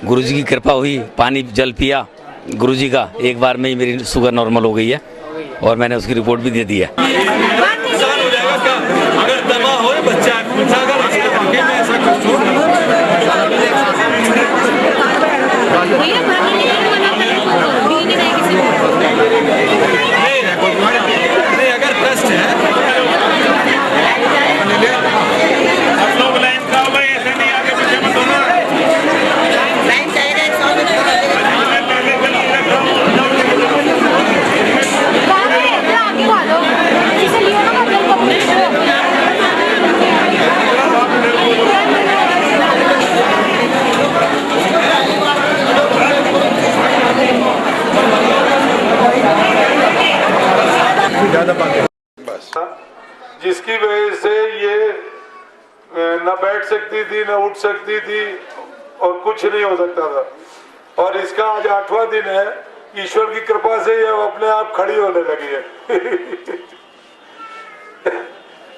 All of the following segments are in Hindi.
गुरुजी की कृपा हुई, पानी जल पिया गुरुजी का, एक बार में ही मेरी शुगर नॉर्मल हो गई है और मैंने उसकी रिपोर्ट भी दे दी है। अगर दमा हो बच्चा अगर ट्रस्ट है जिसकी वजह से ये न बैठ सकती थी न उठ सकती थी और कुछ नहीं हो सकता था। और इसका आज 8वां दिन है। ईश्वर की कृपा से ये अपने आप खड़ी होने लगी है।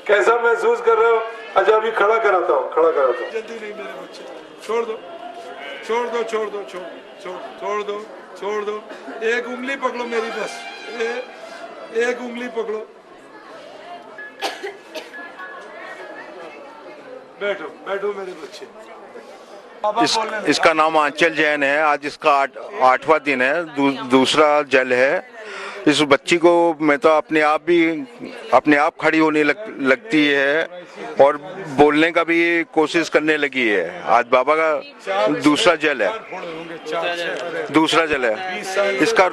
कैसा महसूस कर रहे हो? अच्छा अभी खड़ा कराता हूँ, खड़ा कराता हूँ। जल्दी नहीं मेरे बच्चे, छोड़ दो छोड़ दो छोड़ दो छोड़ छोड़ दो छोड़ दो। एक उंगली पकड़ो मेरी, बस एक उंगली पकड़ो। बैठो बैठो मेरे बच्चे। इसका नाम आंचल जैन है। आज इसका 8वां दिन है, दूसरा जल है। इस बच्ची को मैं तो अपने आप खड़ी होने लगती है और बोलने का भी कोशिश करने लगी है। आज बाबा का दूसरा जल है। इसका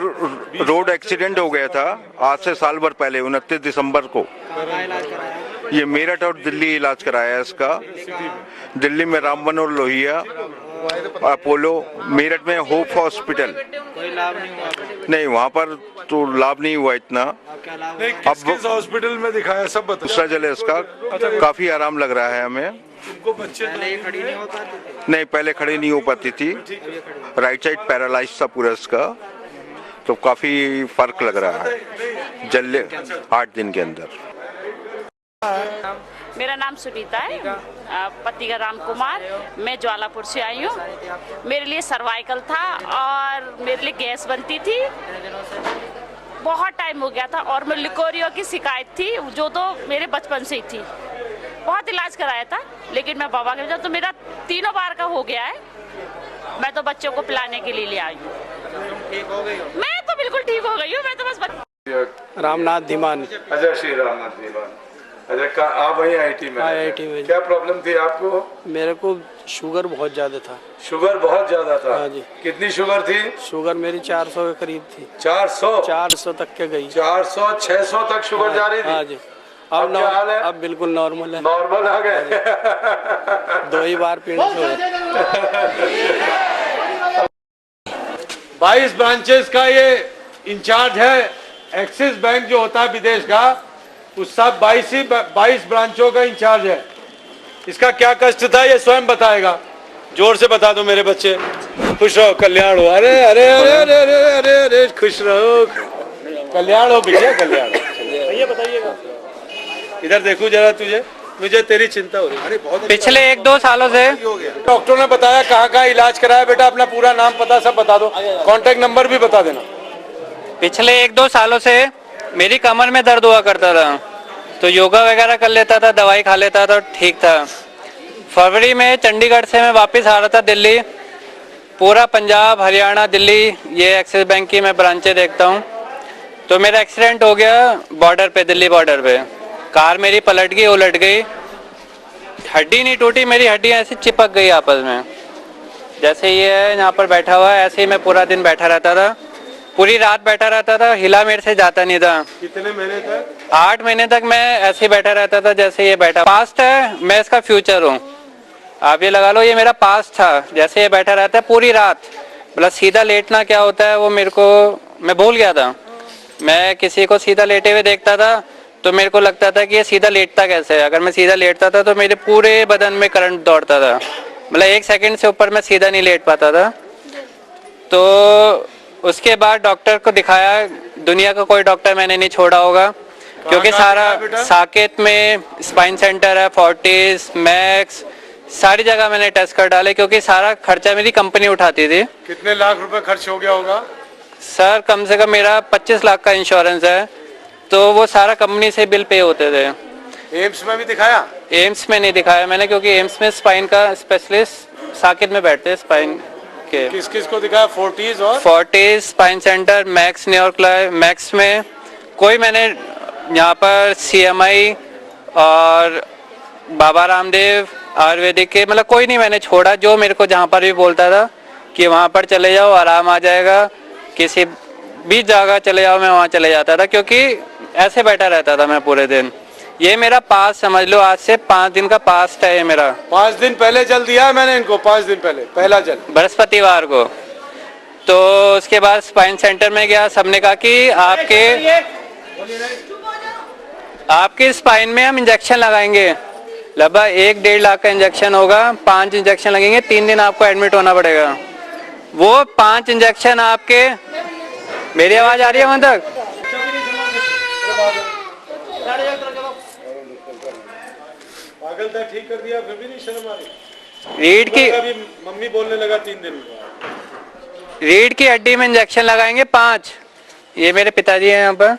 रोड एक्सीडेंट हो गया था आज से साल भर पहले 29 दिसंबर को। ये मेरठ और दिल्ली इलाज कराया है इसका। दिल्ली में राम मनोहर लोहिया, अपोलो, मेरठ में होप हॉस्पिटल। नहीं वहाँ पर तो लाभ नहीं हुआ इतना। अब किस हॉस्पिटल में दिखाया सब बताओ। दूसरा जल है इसका, काफी आराम लग रहा है हमें। तुमको बच्चे नहीं पहले खड़ी नहीं हो पाती थी, राइट साइड पैरालाइज था पूरा इसका, तो काफी फर्क लग रहा है जल 8 दिन के अंदर। मेरा नाम सुनीता है, पति का राम कुमार। मैं ज्वालापुर से आई हूँ। मेरे लिए सर्वाइकल था और मेरे लिए गैस बनती थी, बहुत टाइम हो गया था। और मैं लिकोरियो की शिकायत थी जो तो मेरे बचपन से ही थी। बहुत इलाज कराया था लेकिन मैं बाबा के वजह तो मेरा 3 बार का हो गया है। मैं तो बच्चों को पिलाने के लिए ले आई हूँ। मैं तो बिल्कुल ठीक हो गई हूँ। मैं तो बस रामनाथ धीमान। अच्छा श्री रामनाथ धीमान। अच्छा आप वही आईटी में? क्या प्रॉब्लम थी आपको? मेरे को शुगर बहुत ज्यादा था। शुगर बहुत ज्यादा था? हाँ जी। कितनी शुगर थी? शुगर मेरी 400 के करीब थी। 400 तक के गई। 400 600 तक शुगर जा रही थी? हाँ जी। अब क्या हाल है? अब बिल्कुल नॉर्मल है। नॉर्मल आ गए? 2 ही बार पीने से। 22 ब्रांचेस का ये इंचार्ज है। एक्सिस बैंक जो होता है विदेश का, उस सब 22 ब्रांचों का इंचार्ज है। इसका क्या कष्ट था ये स्वयं बताएगा। जोर से बता दो मेरे बच्चे। खुश रहो, कल्याण हो। अरे अरे अरे अरे अरे अरे अरे खुश रहो, कल्याण हो भैया, कल्याण। भैया बताइएगा, इधर देखो जरा, मुझे तेरी चिंता हो रही है। अरे बहुत पिछले 1-2 सालों से डॉक्टर ने बताया कहाँ कहाँ इलाज कराया। बेटा अपना पूरा नाम पता सब बता दो, कॉन्टेक्ट नंबर भी बता देना। पिछले 1-2 सालों से मेरी कमर में दर्द हुआ करता था, तो योगा वगैरह कर लेता था, दवाई खा लेता था, ठीक था। फरवरी में चंडीगढ़ से मैं वापस आ रहा था दिल्ली। पूरा पंजाब, हरियाणा, दिल्ली ये एक्सिस बैंक की मैं ब्रांचें देखता हूँ। तो मेरा एक्सीडेंट हो गया बॉर्डर पे, दिल्ली बॉर्डर पे। कार मेरी पलट गई, उलट गई। हड्डी नहीं टूटी, मेरी हड्डियाँ ऐसे चिपक गई आपस में। जैसे ये है यहाँ पर बैठा हुआ है, ऐसे ही मैं पूरा दिन बैठा रहता था, पूरी रात बैठा रहता था, हिला मेरे से जाता नहीं था। कितने महीने तक? 8 महीने तक मैं ऐसे ही बैठा रहता था जैसे ये बैठा। पास्ट है, मैं इसका फ्यूचर हूँ। आप ये लगा लो, ये मेरा पास्ट था। जैसे ये बैठा रहता है पूरी रात, मतलब सीधा लेटना क्या होता है वो मैं भूल गया था। मैं किसी को सीधा लेटे हुए देखता था तो मेरे को लगता था कि ये सीधा लेटता कैसे है। अगर मैं सीधा लेटता था तो मेरे पूरे बदन में करंट दौड़ता था, मतलब 1 सेकंड से ऊपर मैं सीधा नहीं लेट पाता था। तो उसके बाद डॉक्टर को दिखाया, दुनिया का कोई डॉक्टर मैंने नहीं छोड़ा होगा, क्योंकि सारा साकेत में स्पाइन सेंटर है, फोर्टिस, मैक्स, सारी जगह मैंने टेस्ट कर डाले क्योंकि सारा खर्चा मेरी कंपनी उठाती थी। कितने लाख रुपए खर्च हो गया होगा? सर कम से कम मेरा 25 लाख का इंश्योरेंस है, तो वो सारा कंपनी से बिल पे होते थे। एम्स में भी दिखाया? एम्स में नहीं दिखाया मैंने, क्योंकि एम्स में स्पाइन का स्पेशलिस्ट साकेत में बैठते हैं स्पाइन के। किस किस को दिखाया? फोर्टीज और Fortis, spine centre, max, New York max में कोई मैंने यहाँ पर CMI और बाबा रामदेव आयुर्वेदिक के मतलब कोई नहीं मैंने छोड़ा। जो मेरे को जहाँ पर भी बोलता था कि वहाँ पर चले जाओ आराम आ जाएगा, किसी भी जगह चले जाओ, मैं वहाँ चले जाता था, क्योंकि ऐसे बैठा रहता था मैं पूरे दिन। ये मेरा पास समझ लो, आज से 5 दिन का पास्ट है ये मेरा। 5 दिन पहले जल दिया है मैंने इनको, 5 दिन पहले पहला जल बृहस्पतिवार को। तो उसके बाद स्पाइन सेंटर में गया, सबने कहा कि आपके स्पाइन में हम इंजेक्शन लगाएंगे, लगभग 1-1.5 लाख का इंजेक्शन होगा, 5 इंजेक्शन लगेंगे, 3 दिन आपको एडमिट होना पड़ेगा। वो 5 इंजेक्शन आपके, मेरी आवाज आ रही है वहां तक? पागल था, ठीक कर दिया, फिर भी नहीं शर्म आ रही। रीढ़ की मम्मी बोलने लगा 3 दिन रीढ़ की हड्डी में इंजेक्शन लगाएंगे 5। ये मेरे पिताजी हैं यहाँ पर,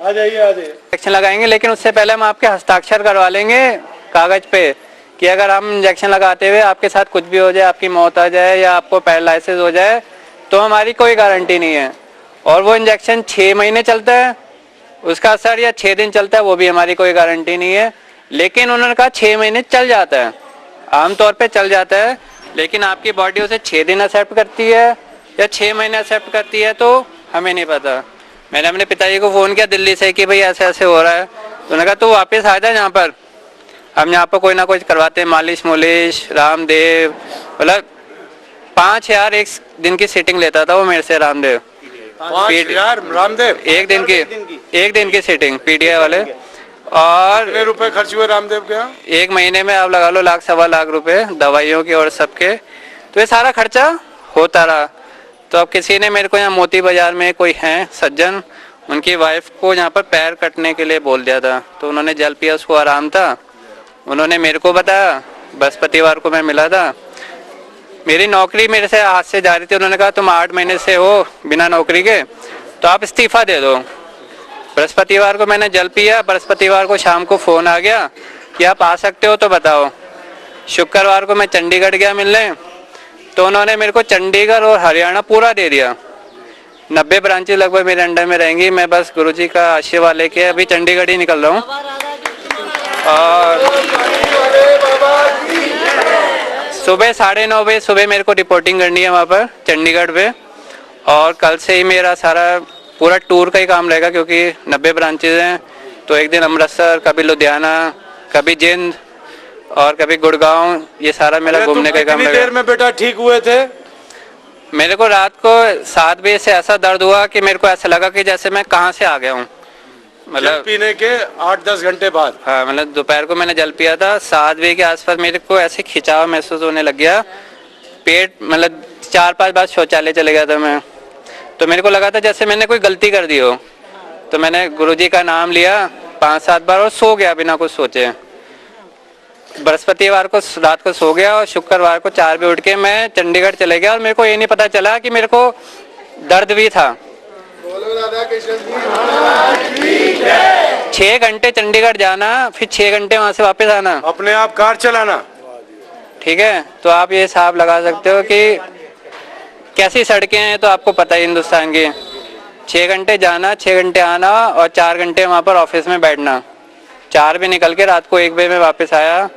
आ जाइए। इंजेक्शन लगाएंगे, लेकिन उससे पहले हम आपके हस्ताक्षर करवा लेंगे कागज पे कि अगर हम इंजेक्शन लगाते हुए आपके साथ कुछ भी हो जाए, आपकी मौत आ जाए या आपको पैरालिसिस हो जाए, तो हमारी कोई गारंटी नहीं है। और वो इंजेक्शन 6 महीने चलता है, उसका असर या 6 दिन चलता है, वो भी हमारी कोई गारंटी नहीं है। लेकिन उन्होंने कहा 6 महीने चल जाता है, आमतौर पे चल जाता है, लेकिन आपकी बॉडी उसे 6 दिन एक्सेप्ट करती है या 6 महीने एक्सेप्ट करती है, तो हमें नहीं पता। मैंने अपने पिताजी को फ़ोन किया दिल्ली से कि भाई ऐसे ऐसे हो रहा है, तो उन्होंने कहा तो वापस आ जाए यहाँ पर, हम यहाँ पर कोई ना कोई करवाते हैं, मालिश मुलिश, रामदेव। मतलब 5,000 एक दिन की सीटिंग लेता था वो मेरे से रामदेव। 5,000 रामदेव एक दिन की सीटिंग PTI वाले। और कितने रुपए खर्च हुए रामदेव के यहाँ? 1 महीने में आप लगा लो 1-1.25 लाख रुपए दवाइयों के और सबके, तो ये सारा खर्चा होता रहा। तो अब किसी ने मेरे को यहाँ मोती बाजार में कोई हैं सज्जन, उनकी वाइफ को यहाँ पर पैर कटने के लिए बोल दिया था, तो उन्होंने जल पिया, उसको आराम था। उन्होंने मेरे को बताया, बृहस्पतिवार को मैं मिला था, मेरी नौकरी मेरे से हाथ से जा रही थी। उन्होंने कहा तुम 8 महीने से हो बिना नौकरी के, तो आप इस्तीफा दे दो। बृहस्पतिवार को मैंने जल पिया, बृहस्पतिवार को शाम को फ़ोन आ गया कि आप आ सकते हो तो बताओ। शुक्रवार को मैं चंडीगढ़ गया मिलने, तो उन्होंने मेरे को चंडीगढ़ और हरियाणा पूरा दे दिया। 90 ब्रांचेज लगभग मेरे अंडर में रहेंगी। मैं बस गुरुजी का आशीर्वाद लेके अभी चंडीगढ़ ही निकल रहा हूँ। और सुबह 9:30 बजे सुबह मेरे को रिपोर्टिंग करनी है वहाँ पर चंडीगढ़ पे, और कल से ही मेरा सारा पूरा टूर का ही काम रहेगा, क्योंकि 90 ब्रांचेज हैं। तो एक दिन अमृतसर, कभी लुधियाना, कभी जिंद और कभी गुड़गांव, ये सारा मेरा घूमने का काम रहेगा। कितनी देर में बेटा ठीक हुए थे? मेरे को रात को 7 बजे से ऐसा दर्द हुआ कि मेरे को ऐसा लगा कि जैसे मैं कहाँ से आ गया हूँ। मतलब पीने के 8-10 घंटे बाद? हाँ, मतलब दोपहर को मैंने जल पिया था, 7 बजे के आसपास मेरे को ऐसे खिंचाव महसूस होने लग गया। पेट मतलब 4-5 बार शौचालय चले गया था मैं, तो मेरे को लगा था जैसे मैंने कोई गलती कर दी हो। तो मैंने गुरुजी का नाम लिया 5-7 बार और सो गया बिना कुछ सोचे। बृहस्पतिवार को रात को सो गया और शुक्रवार को 4 बजे उठ के मैं चंडीगढ़ चले गया, और मेरे को ये नहीं पता चला कि मेरे को दर्द भी था। 6 घंटे चंडीगढ़ जाना, फिर 6 घंटे वहां से वापस आना, अपने आप कार चलाना। ठीक है, तो आप ये हिसाब लगा सकते हो कि कैसी सड़कें हैं, तो आपको पता है हिंदुस्तान की। 6 घंटे जाना, 6 घंटे आना और 4 घंटे वहाँ पर ऑफिस में बैठना। 4 बजे निकल के रात को 1 बजे में वापस आया।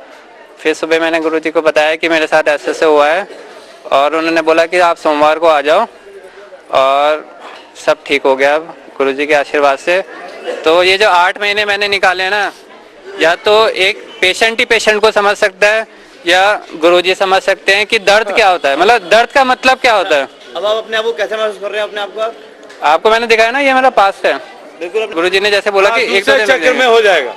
फिर सुबह मैंने गुरुजी को बताया कि मेरे साथ ऐसे ऐसे हुआ है, और उन्होंने बोला कि आप सोमवार को आ जाओ, और सब ठीक हो गया अब गुरुजी के आशीर्वाद से। तो ये जो 8 महीने मैंने निकाले ना, या तो एक पेशेंट ही पेशेंट को समझ सकता है या गुरुजी समझ सकते हैं कि दर्द क्या होता है, मतलब दर्द का मतलब क्या होता है। अब आप अपने आप को कैसे महसूस कर रहे हैं अपने आप को? आपको मैंने दिखाया ना, ये मेरा पास्ट है। बिल्कुल, गुरुजी ने जैसे बोला कि एक चक्कर में हो जाएगा।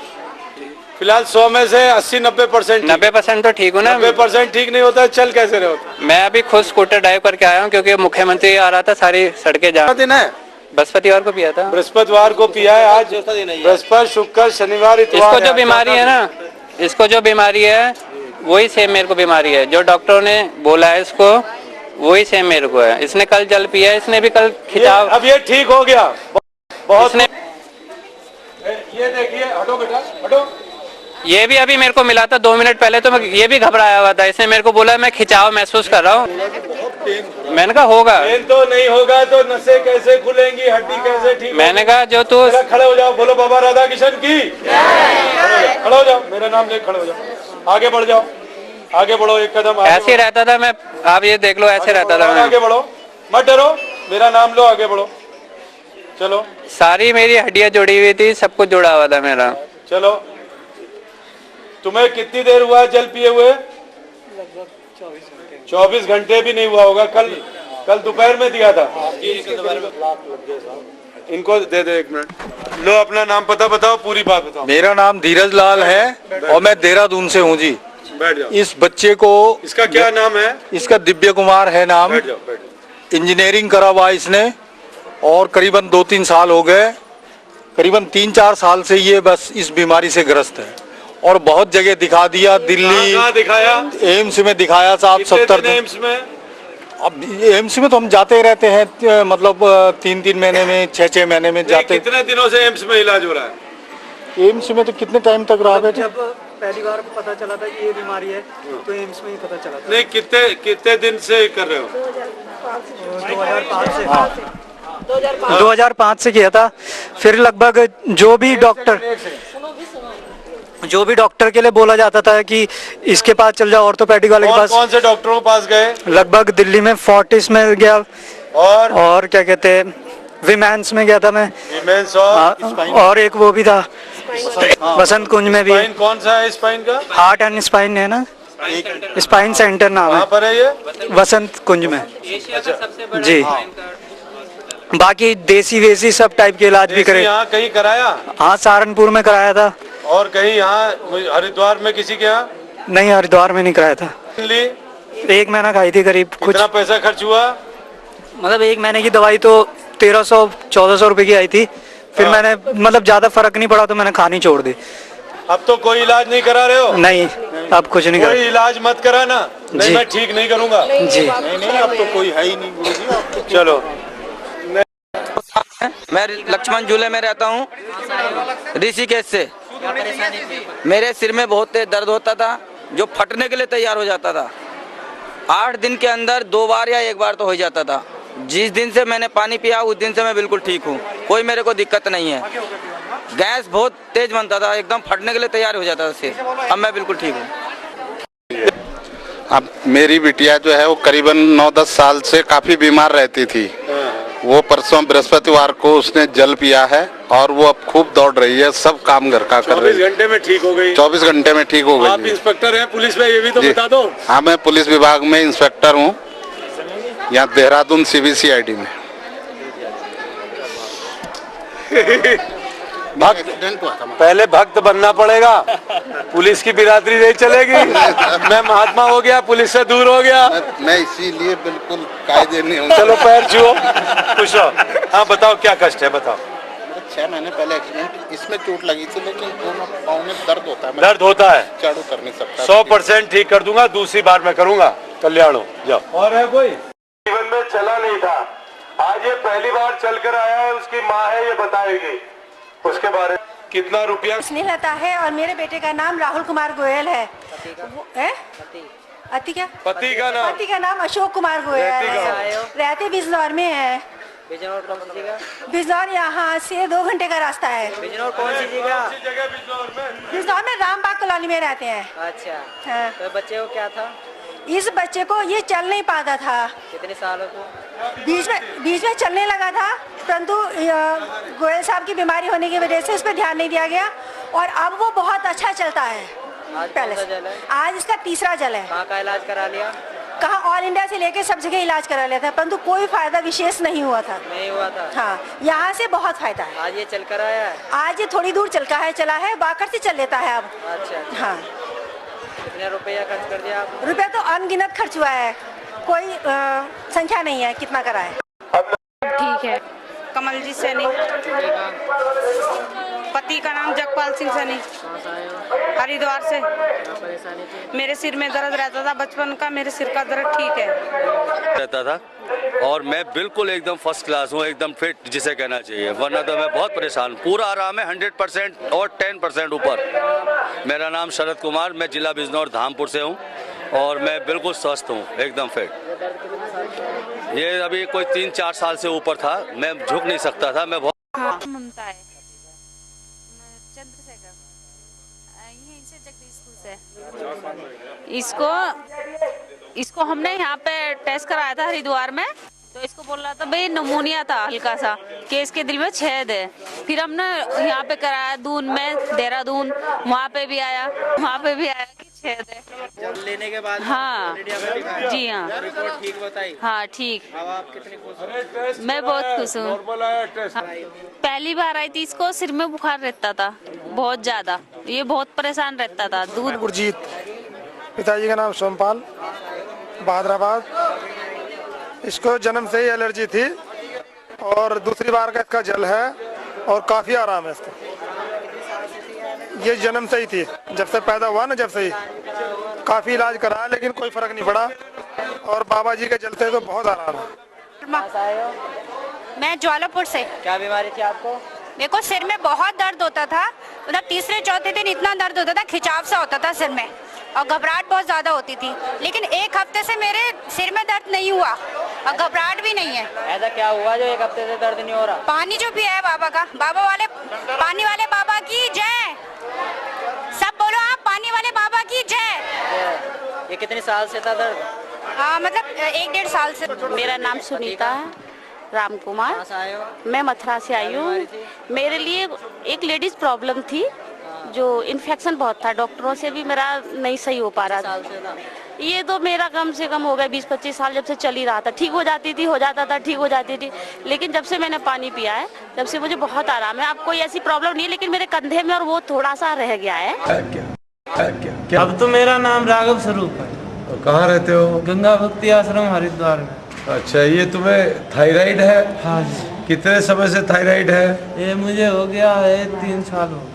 फिलहाल 100 में से 80-90%। 90% तो ठीक हूँ ना। 90% ठीक नहीं होता है, चल कैसे रहे होता? मैं अभी खुद स्कूटर ड्राइव करके आया हूँ, क्योंकि मुख्यमंत्री आ रहा था, सारी सड़कें जा। दिन है बृहस्पतिवार को पिया था। बृहस्पतिवार को पिया है। आज बृहस्पति, शुक्र, शनिवार, इतवार। इसको जो बीमारी है ना, इसको जो बीमारी है, वही सेम मेरे को बीमारी है, जो डॉक्टरों ने बोला है इसको वही सेम मेरे को है। इसने कल जल पिया, इसने भी कल खिंचाव। अब ये ठीक हो गया बहुत। इसने ये देखिए, हटो बेटा हटो। ये भी अभी मेरे को मिला था 2 मिनट पहले, तो मैं ये भी घबराया हुआ था। इसने मेरे को बोला मैं खिंचाव महसूस कर रहा हूँ। मैंने कहा होगा, पेन तो नहीं होगा तो नसें कैसे खुलेंगी, हड्डी कैसे ठीक। मैंने कहा जो तू खड़े हो जाओ, बोलो बाबा राधा किशन की। खड़े हो जाओ, मेरा नाम ले, खड़े हो जाओ, आगे बढ़ जाओ, आगे बढ़ो, एक कदम आगे। ऐसे रहता था मैं, आप ये देख लो, ऐसे रहता था मैं। आगे बढ़ो, मत डरो, मेरा नाम लो, आगे बढ़ो, चलो। सारी मेरी हड्डियां जुड़ी हुई थी, सब कुछ जुड़ा हुआ था मेरा। चलो, तुम्हें कितनी देर हुआ जल पिए हुए? 24 घंटे भी नहीं हुआ होगा। कल दोपहर में दिया था। इनको दे दे 1 मिनट। लो, अपना नाम पता बताओ, पूरी बात बताओ। मेरा नाम धीरज लाल है और मैं देहरादून से हूँ जी। बैठ जाओ। इस बच्चे को, इसका क्या नाम है? इसका दिव्य कुमार है नाम। बैठ जाओ, बैठ जाओ। इंजीनियरिंग करा हुआ इसने और करीबन 2-3 साल हो गए, करीबन 3-4 साल से ये बस इस बीमारी से ग्रस्त है और बहुत जगह दिखा दिया। दिल्ली कहाँ दिखाया? एम्स में दिखाया साहब। 70 दिन एम्स में। अब एम्स में तो हम जाते रहते हैं, मतलब 3-3 महीने में, 6-6 महीने में जाते। कितने दिनों से एम्स में इलाज हो रहा है? एम्स में तो कितने टाइम तक रहा बेटे? जब पहली बार पता चला था कि ये बीमारी है तो एम्स में ही पता चला था। नहीं, कितने दिन से कर रहे हो? 2005 से किया था। फिर लगभग जो भी डॉक्टर के लिए बोला जाता था कि इसके पास चल जाओ, ऑर्थोपेडिक वाले के पास। कौन से डॉक्टरों के पास गए? लगभग दिल्ली में फोर्टिस में गया और क्या कहते हैं, विमेंस में गया था मैं। विमेंस और एक वो भी था वसंत कुंज में भी। स्पाइन कौन सा है? स्पाइन का हार्ट एंड स्पाइन है ना, स्पाइन सेंटर नाम है। कहाँ पर है ये? वसंत कुंज में जी। बाकी देसी वेसी सब टाइप के इलाज भी करे। यहाँ कहीं कराया? हाँ, सहारनपुर में कराया था। और कहीं यहाँ हरिद्वार में किसी के यहाँ? नहीं, हरिद्वार में नहीं कराया था। 1 महीना खाई थी करीब। कुछ कितना पैसा खर्च हुआ? मतलब 1 महीने की दवाई तो 1300-1400 रुपए की आई थी। फिर मैंने मतलब ज्यादा फर्क नहीं पड़ा तो मैंने खानी छोड़ दी। अब तो कोई इलाज नहीं करा रहे हो? नहीं, अब कुछ नहीं कोई इलाज मत कराना, नहीं जी। मैं ठीक नहीं करूँगा जी। नहीं, अब तो कोई है ही नहीं गुरुजी। चलो। मैं लक्ष्मण झूले में रहता हूँ, ऋषिकेश से। मेरे सिर में बहुत तेज दर्द होता था जो फटने के लिए तैयार हो जाता था। 8 दिन के अंदर 2 बार या 1 बार तो हो जाता था। जिस दिन से मैंने पानी पिया उस दिन से मैं बिल्कुल ठीक हूँ, कोई मेरे को दिक्कत नहीं है। गैस बहुत तेज बनता था, एकदम फटने के लिए तैयार हो जाता था सिर। अब मैं बिल्कुल ठीक हूँ। अब मेरी बिटिया जो है वो करीबन 9-10 साल से काफी बीमार रहती थी। वो परसों बृहस्पतिवार को उसने जल पिया है और वो अब खूब दौड़ रही है, सब काम घर का कर रही है। 24 घंटे में ठीक हो गई? 24 घंटे में ठीक हो गई। आप इंस्पेक्टर हैं पुलिस में, ये भी तो बता दो। हाँ, मैं पुलिस विभाग में इंस्पेक्टर हूँ, यहाँ देहरादून CBCID में। पहले भक्त बनना पड़ेगा, पुलिस की बिरादरी नहीं चलेगी। मैं महात्मा हो गया, पुलिस से दूर हो गया। मैं इसीलिए बिल्कुल कायदे नहीं हूँ। चलो पैर छुओ, खुश हो। हाँ बताओ क्या कष्ट है, बताओ। 6 महीने पहले एक्सीडेंट, इसमें चोट लगी थी लेकिन दोनों पाँव में दर्द होता है। दर्द होता है? चालू कर नहीं सकता। 100% ठीक कर दूंगा, दूसरी बार मैं करूंगा। कल्याण हो जाओ। और है कोई? जीवन में चला नहीं था, आज ये पहली बार चल कर आया है। उसकी माँ है, ये बताएगी उसके बारे में। कितना रुपया? स्नेह लता है और मेरे बेटे का नाम राहुल कुमार गोयल है। पति का नाम अशोक कुमार गोयल है। रहते बिजनौर में है। बिजनौर यहाँ से 2 घंटे का रास्ता है। बिजनौर कौन सी जगह? बिजनौर में रामबाग कॉलोनी में रहते हैं। अच्छा। हाँ। तो बच्चे को क्या था? इस बच्चे को ये चल नहीं पाता था। कितने सालों को? बीच में चलने लगा था, परंतु गोयल साहब की बीमारी होने की वजह से उस पर ध्यान नहीं दिया गया और अब वो बहुत अच्छा चलता है। पहले आज इसका 3रा जल है। कहाँ का इलाज करा लिया? कहाँ ऑल इंडिया से लेके सब जगह इलाज करा लिया था, परंतु कोई फायदा विशेष नहीं हुआ था। नहीं हुआ था? हाँ, यहाँ से बहुत फायदा है। आज ये चल कर आया है? आज ये थोड़ी दूर चला है, बाकर से चल लेता है अब। अच्छा। हाँ। कितने रुपया खर्च कर दिया आपने? रुपया तो अनगिनत खर्च हुआ है, कोई संख्या नहीं है कितना करा है। ठीक है। कमलजीत सैनी। पति का नाम जगपाल सिंह सनी, हरिद्वार से। मेरे सिर में दर्द रहता था बचपन का, मेरे सिर का दर्द ठीक है रहता था और मैं बिल्कुल एकदम फर्स्ट क्लास हूँ, एकदम फिट जिसे कहना चाहिए, वरना तो मैं बहुत परेशान। पूरा आराम है 100% और 10% ऊपर। मेरा नाम शरद कुमार, मैं जिला बिजनौर धामपुर से हूँ और मैं बिल्कुल स्वस्थ हूँ, एकदम फिट। ये अभी कोई 3-4 साल से ऊपर था, मैं झुक नहीं सकता था। मैं बहुत ममता है, चंद्रशेखर, यहीं से जगदीशपुर से। इसको हमने यहाँ पे टेस्ट कराया था हरिद्वार में, तो इसको बोल रहा था भाई निमोनिया था हल्का सा, कि इसके दिल में छेद है। फिर हमने यहाँ पे कराया दून में, देहरादून, वहाँ पे भी आया कि छेद है। लेने के बाद हाँ जी हाँ, रिपोर्ट ठीक बताई। हाँ ठीक। अब आप कितनी खुश हो? मैं बहुत खुश हूँ। पहली बार आई थी, इसको सिर में बुखार रहता था बहुत ज्यादा, ये बहुत परेशान रहता था। दूध गुरजीत, पिताजी का नाम सोमपाल, बहादुराबाद। इसको जन्म से ही एलर्जी थी और दूसरी बार का इसका जल है और काफी आराम है इसको। ये जन्म से ही थी, जब से पैदा हुआ ना, जब से ही काफी इलाज करा लेकिन कोई फर्क नहीं पड़ा और बाबा जी के जलते तो बहुत आराम है। मैं ज्वालापुर से। क्या बीमारी थी आपको? मेरे को सिर में बहुत दर्द होता था, मतलब तीसरे चौथे दिन इतना दर्द होता था, खिंचाव सा होता था सिर में और घबराहट बहुत ज्यादा होती थी। लेकिन एक हफ्ते से मेरे सिर में दर्द नहीं हुआ और घबराहट भी नहीं है। ऐसा क्या हुआ जो एक हफ्ते से दर्द नहीं हो रहा? पानी जो पिया है बाबा का, पानी वाले बाबा की जय। सब बोलो आप, पानी वाले बाबा की जय। ये कितने साल से था दर्द? हाँ, मतलब 1-1.5 साल से। मेरा नाम सुनीता है, राम कुमार। कहाँ से आए हो? मैं मथुरा से आई हूँ। मेरे लिए एक लेडीज प्रॉब्लम थी, जो इन्फेक्शन बहुत था, डॉक्टरों से भी मेरा नहीं सही हो पा रहा था। ये तो मेरा कम से कम हो गया 20-25 साल, जब से चल ही रहा था। ठीक हो जाती थी, हो जाता था, ठीक हो जाती थी। लेकिन जब से मैंने पानी पिया है, तब से मुझे बहुत आराम है। अब कोई ऐसी प्रॉब्लम नहीं है, लेकिन मेरे कंधे में और वो थोड़ा सा रह गया है। क्या? अब तो मेरा नाम राघव स्वरूप है। कहाँ रहते हो? गंगा भक्ति आश्रम हरिद्वार में। अच्छा, ये तुम्हें थायराइड है? हाँ जी। कितने समय से थायराइड है? ये मुझे हो गया है 3 साल हो गए।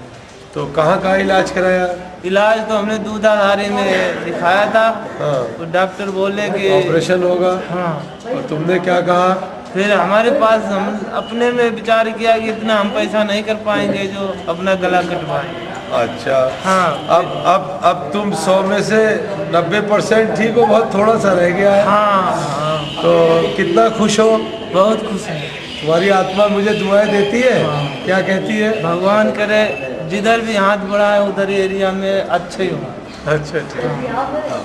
तो कहाँ इलाज कराया? इलाज तो हमने दूधाधारी में दिखाया था। हाँ। तो डॉक्टर बोले कि ऑपरेशन होगा। हाँ। और तुमने क्या कहा? फिर हमारे पास हम अपने में विचार किया कि इतना हम पैसा नहीं कर पाएंगे जो अपना गला कटवाएं। अच्छा। हाँ। अब तुम 100 में से 90% ठीक हो, बहुत थोड़ा सा रह गया है। हाँ। तो कितना खुश हो? बहुत खुश है। तुम्हारी आत्मा मुझे दुआएं देती है। हाँ। क्या कहती है? भगवान करे जिधर भी हाथ बढ़ाए उधर एरिया में अच्छे ही हो। अच्छा, ठीक।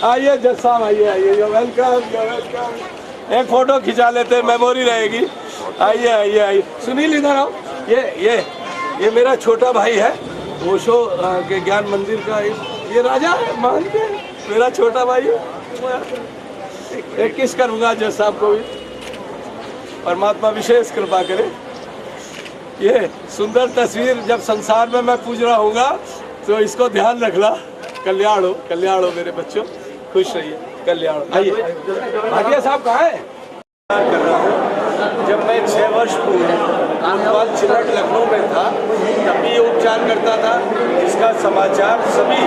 आइए जज साहब, आइए, वेलकम। एक फोटो खिंचा लेते, मेमोरी रहेगी। आइए। सुनील, इधर आओ। ये मेरा छोटा भाई है, ओशो के ज्ञान मंदिर का। ये राजा है, मानते हैं, मेरा छोटा भाई है। एक किस करूँगा जज साहब को भी, परमात्मा विशेष कृपा करे। ये सुंदर तस्वीर जब संसार में मैं पूज रहा हूँगा तो इसको ध्यान रखना। कल्याण हो मेरे बच्चों, खुश रहिए, कल्याण। आइए, भाटिया साहब कहाँ है? कर रहा हूँ। जब मैं 6 वर्ष पूर्व लोकपाल चिलट लखनऊ में था, तब भी ये उपचार करता था। इसका समाचार सभी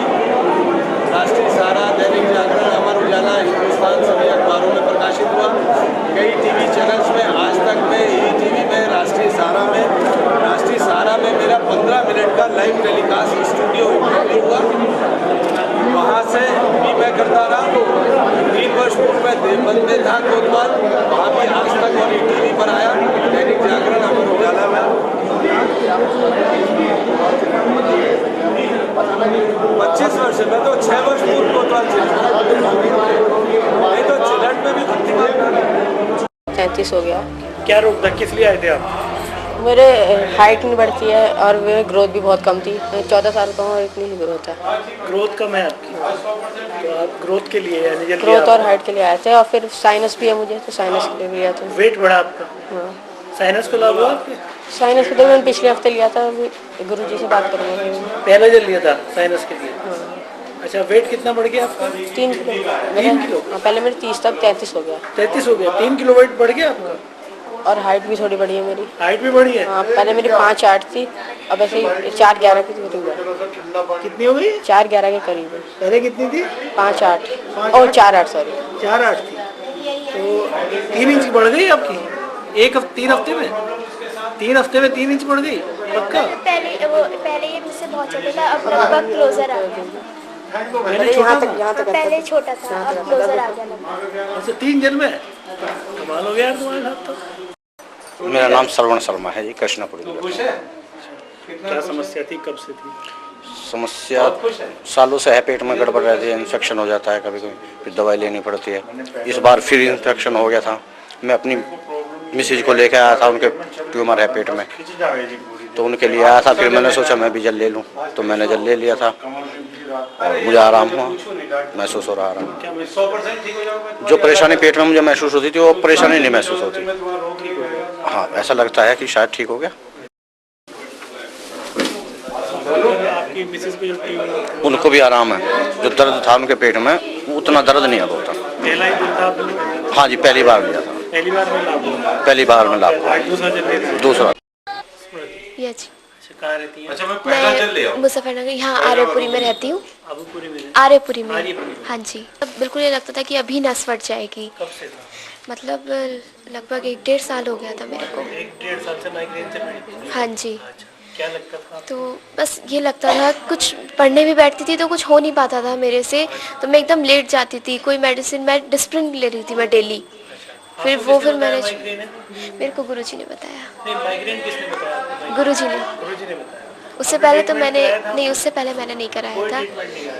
राष्ट्रीय सहारा, दैनिक जागरण, अमर उजाला, हिंदुस्तान, सभी अखबारों में प्रकाशित हुआ। कई टीवी चैनल्स में, आज तक में, ETV में, राष्ट्रीय सहारा में मेरा 15 मिनट का लाइव टेलीकास्ट स्टूडियो इंटरव्यू हुआ। वहाँ से भी मैं करता रहा। 3 वर्ष पूर्व मैं देवबंद में था, कोतवाल, वहाँ भी आज तक और ETV पर आया, दैनिक जागरण, अमर उजाला में। 25 वर्ष से, मैं तो 6 वर्ष पूर्व कोतवाल नहीं तो चिलट में भी 33 हो गया। क्या रोग था, किस लिए आए थे आप? मेरे हाइट नहीं बढ़ती है और मेरी ग्रोथ भी बहुत कम थी। मैं 14 साल का हूँ और इतनी ही ग्रोथ है। ग्रोथ कम है आपकी, तो आप ग्रोथ के लिए यानी जल्दी ग्रोथ और हाइट के लिए आए थे और फिर साइनस भी है मुझे, तो साइनस के लिए भी आया था। वेट बढ़ा आपका? हाँ, साइनस को लाभ हुआ आपके? साइनस के तो मैंने पिछले हफ्ते लिया था, अभी गुरुजी से बात करूँगा। पहले जल लिया था साइनस के लिए? अच्छा, वेट कितना बढ़ गया आपका? 3 किलो। 3 किलो? हाँ, पहले मेरे 30 तक 33 हो गया। 33 हो गया, 3 किलो वेट बढ़ गया आपका? और हाइट भी थोड़ी बढ़ी है मेरी। हाइट भी बढ़ी है? हाँ, पहले मेरी 5'8" थी, अब ऐसे 4'11" की करीब है। कितनी हो गई? 4'11" के करीब है। पहले कितनी थी? 5'8" और 4'8" सॉरी। 4'8" थी, तो 3 इंच बढ़ गई आपकी 3 हफ्ते में? 3 हफ्ते में 3 इंच बढ़ गई पक्का? पहले ये मुझसे बहुत छोटा था, अब लगभग क्लोजर आ गया। पहले छोटा था? पहले छोटा था, अब क्लोजर आ गया लगभग। अच्छा, 3 जन में कमाल हो गया यार तुम्हारे साथ तो। मेरा नाम श्रवण शर्मा है जी, कृष्णापुरी। क्या समस्या थी, कब से थी? समस्या सालों से है, पेट में गड़बड़ रहती है, इन्फेक्शन हो जाता है कभी कभी, फिर दवाई लेनी पड़ती है। इस बार फिर इन्फेक्शन हो गया था। मैं अपनी मिसेज को लेकर आया था, उनके ट्यूमर है पेट में, तो उनके लिए आया था। फिर मैंने सोचा मैं भी जल ले लूँ, तो मैंने जल ले लिया था और मुझे आराम हुआ, महसूस हो रहा आराम। जो परेशानी पेट में मुझे महसूस होती थी वो परेशानी नहीं महसूस होती। हाँ, ऐसा लगता है कि शायद ठीक हो गया। आपकी मिसेज को जो उनको भी आराम है, जो दर्द था उनके पेट में उतना दर्द नहीं अब होता। पहला ही दिन था आपने? हाँ जी, पहली बार लिया था। पहली बार में लाभ हुआ? पहली बार में लाभ हुआ। दूसरा ये जी। कहाँ रहती हैं? अच्छा, मैं पहला जल ले आऊं। मुजफ्फरनगर, यहाँ आर्यपुरी में रहती हूँ। आबूपुरी में? आर्यपुरी में, हाँ जी। बिल्कुल ये लगता था कि अभी नस फट जाएगी। कब से था? मतलब लगभग 1-1.5 साल हो गया था मेरे को। 1-1.5 साल से माइग्रेन से पीड़ित थी? हाँ जी। अच्छा, क्या लगता था? तो बस ये लगता था, कुछ पढ़ने भी बैठती थी तो कुछ हो नहीं पाता था मेरे से, तो मैं एकदम लेट जाती थी। कोई मेडिसिन, मैं डिस्प्रिन ले रही थी मैं डेली। फिर वो फिर मैंने, मेरे को गुरुजी ने बताया। नहीं, माइग्रेन किसने बताया? गुरुजी ने। गुरुजी ने बताया? उससे पहले तो मैंने नहीं, उससे पहले मैंने नहीं कराया था।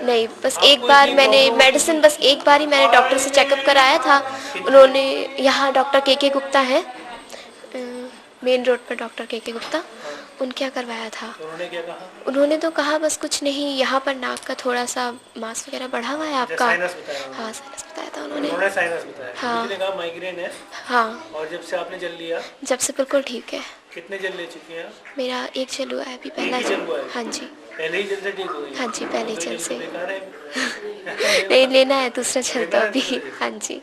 नहीं, बस एक बार मैंने मेडिसिन, बस एक बार ही मैंने डॉक्टर से चेकअप कराया था। उन्होंने, यहाँ डॉक्टर के गुप्ता है, मेन रोड पर डॉक्टर के गुप्ता, उनके यहाँ करवाया था। उन्होंने क्या कहा? उन्होंने तो कहा बस कुछ नहीं, यहाँ पर नाक का थोड़ा सा मांस वगैरह बढ़ा हुआ है आपका। साइनस बताया? हाँ, साइनस बताया था उन्होंने। उन्होंने साइनस बताया? हाँ। किसी ने कहा माइग्रेन है? हाँ। और जब से आपने जल लिया? जब से बिल्कुल ठीक है। कितने जल ले चुके हैं आप? मेरा 1 जल हुआ है अभी, पहला जल हुआ है? हाँ जी। पहले ही जल से ठीक हो गई? हाँ जी, पहले जल से। बेकार है? नहीं, लेना है दूसरा जल तो अभी। हाँ जी।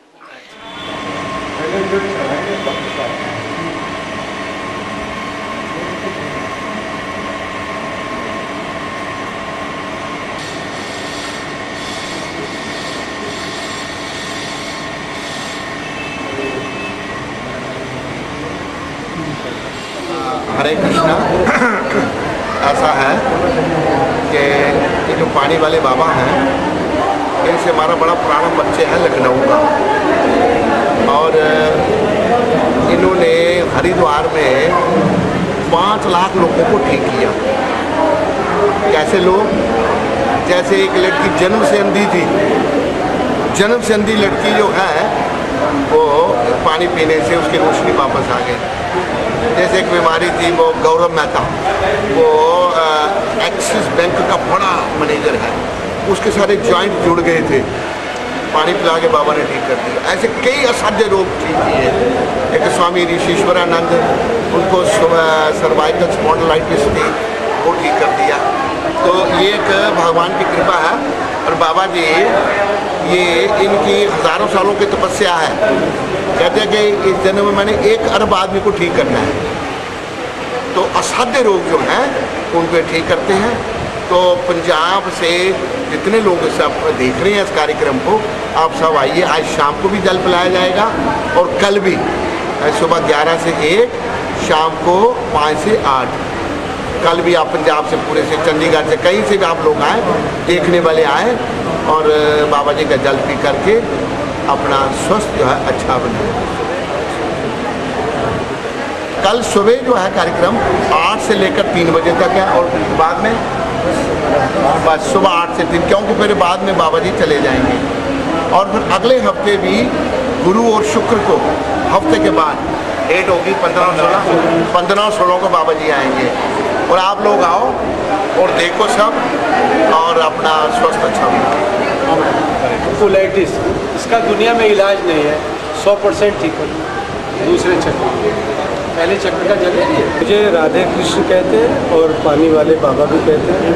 हरे कृष्णा। ऐसा है कि ये जो पानी वाले बाबा हैं, इनसे हमारा बड़ा पुराना परिचय है लखनऊ का, और इन्होंने हरिद्वार में 5 लाख लोगों को ठीक किया। कैसे लोग? जैसे एक लड़की जन्म से अंधी थी, जन्म से अंधी लड़की जो है वो पानी पीने से उसकी रोशनी वापस आ गई। जैसे एक बीमारी थी, वो गौरव मेहता, वो एक्सिस बैंक का बड़ा मैनेजर है, उसके सारे जॉइंट जुड़ गए थे, पानी पिला के बाबा ने ठीक कर दिया। ऐसे कई असाध्य रोग ठीक किए। एक स्वामी ऋषिश्वरानंद, उनको सर्वाइकल स्पॉन्डिलाइटिस थी, वो ठीक कर दिया। तो ये एक भगवान की कृपा है। और बाबा जी, ये इनकी हज़ारों सालों की तपस्या है। कहते हैं कि इस जन्म में मैंने 1 अरब आदमी को ठीक करना है। तो असाध्य रोग जो हैं उनको ठीक करते हैं। तो पंजाब से जितने लोग सब देख रहे हैं इस कार्यक्रम को, आप सब आइए। आज शाम को भी जल पिलाया जाएगा और कल भी सुबह 11 से 1, शाम को 5 से 8। कल भी आप पंजाब से, पूरे से, चंडीगढ़ से, कहीं से भी आप लोग आए, देखने वाले आए और बाबा जी का जल पी करके अपना स्वस्थ जो है अच्छा बने। कल सुबह जो है कार्यक्रम 8 से लेकर 3 बजे तक है, और बाद में बस सुबह 8 से 3, क्योंकि फिर बाद में बाबा जी चले जाएंगे। और फिर अगले हफ्ते भी गुरु और शुक्र को, हफ्ते के बाद डेट होगी 15-16 को बाबा जी आएंगे। और आप लोग आओ और देखो सब, और अपना स्वस्थ अच्छा हो। कोलाइटिस इसका दुनिया में इलाज नहीं है, 100% ठीक है दूसरे चक्कर, पहले चक्कर का जगह नहीं है। मुझे राधे कृष्ण कहते हैं और पानी वाले बाबा भी कहते हैं।